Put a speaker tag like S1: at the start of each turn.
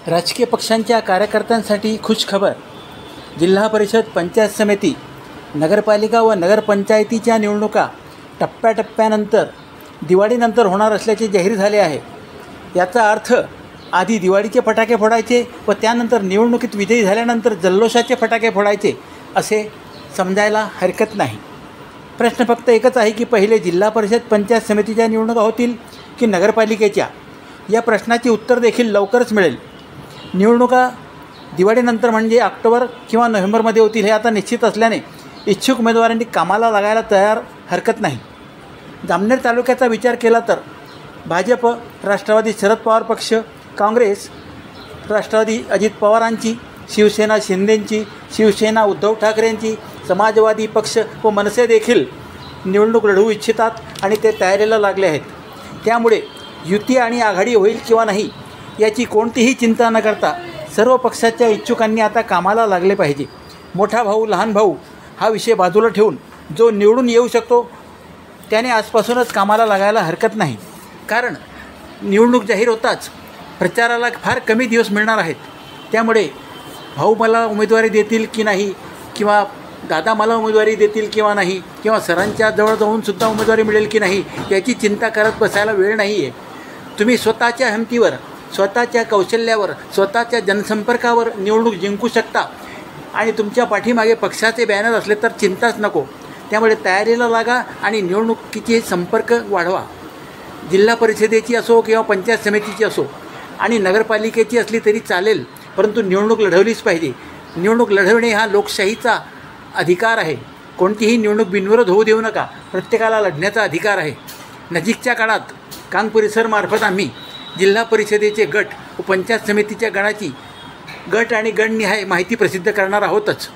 S1: राजकीय पक्षांच्या कार्यकर्त्यांसाठी खुशखबर. जिल्हा परिषद, पंचायत समिती, नगरपालिका व नगरपंचायतीच्या निवडणुका टप्प्याटप्प्यानंतर दिवाळीनंतर होणार असल्याचे जाहीर झाले आहे. याचा अर्थ आधी दिवाळीचे फटाके फोडायचे व त्यानंतर निवडणुकीत विजयी झाल्यानंतर जल्लोषाचे फटाके फोडायचे असे समजायला हरकत नाही. प्रश्न फक्त एकच आहे की पहिले जिल्हा परिषद, पंचायत समितीच्या निवडणुका होतील की नगरपालिकेच्या? या प्रश्नाचे उत्तर देखील लवकरच मिळेल. निवडणुका दिवाळीनंतर म्हणजे ऑक्टोबर किंवा नोव्हेंबरमध्ये होतील हे आता निश्चित असल्याने इच्छुक उमेदवारांनी कामाला लागायला तयार हरकत नाही. जामनेर तालुक्याचा विचार केला तर भाजप, राष्ट्रवादी शरद पवार पक्ष, काँग्रेस, राष्ट्रवादी अजित पवारांची, शिवसेना शिंदेंची, शिवसेना उद्धव ठाकरेंची, समाजवादी पक्ष व मनसे देखील निवडणूक लढवू इच्छितात आणि ते तयारीला लागले आहेत. त्यामुळे युती आणि आघाडी होईल किंवा नाही याची कोणतीही चिंता न करता सर्व पक्षाच्या इच्छुकांनी आता कामाला लागले पाहिजे. मोठा भाऊ, लहान भाऊ हा विषय बाजूला ठेवून जो निवडून येऊ शकतो त्याने आजपासूनच कामाला लागायला हरकत नाही. कारण निवडणूक जाहीर होताच प्रचाराला फार कमी दिवस मिळणार आहेत. त्यामुळे भाऊ मला उमेदवारी देतील की नाही, किंवा दादा मला उमेदवारी देतील किंवा नाही, किंवा सरांच्या जवळ जाऊनसुद्धा उमेदवारी मिळेल की नाही याची चिंता करत बसायला वेळ नाही आहे. तुम्ही स्वतःच्या हिमतीवर, स्वतःच्या कौशल्यावर, स्वतःच्या जनसंपर्कावर निवडणूक जिंकू शकता आणि तुमच्या पाठीमागे पक्षाचे बॅनर असले तर चिंताच नको. त्यामुळे तयारीला लागा आणि निवडणुकीचे संपर्क वाढवा. जिल्हा परिषदेची असो किंवा पंचायत समितीची असो आणि नगरपालिकेची असली तरी चालेल, परंतु निवडणूक लढवलीच पाहिजे. निवडणूक लढवणे हा लोकशाहीचा अधिकार आहे. कोणतीही निवडणूक बिनविरोध होऊ देऊ नका. प्रत्येकाला लढण्याचा अधिकार आहे. नजीकच्या काळात कांग परिसरमार्फत आम्ही जिल्हा परिषदेचे गट व पंचायत समितीच्या गणाची गट आणि गणनिहाय माहिती प्रसिद्ध करणार आहोतच.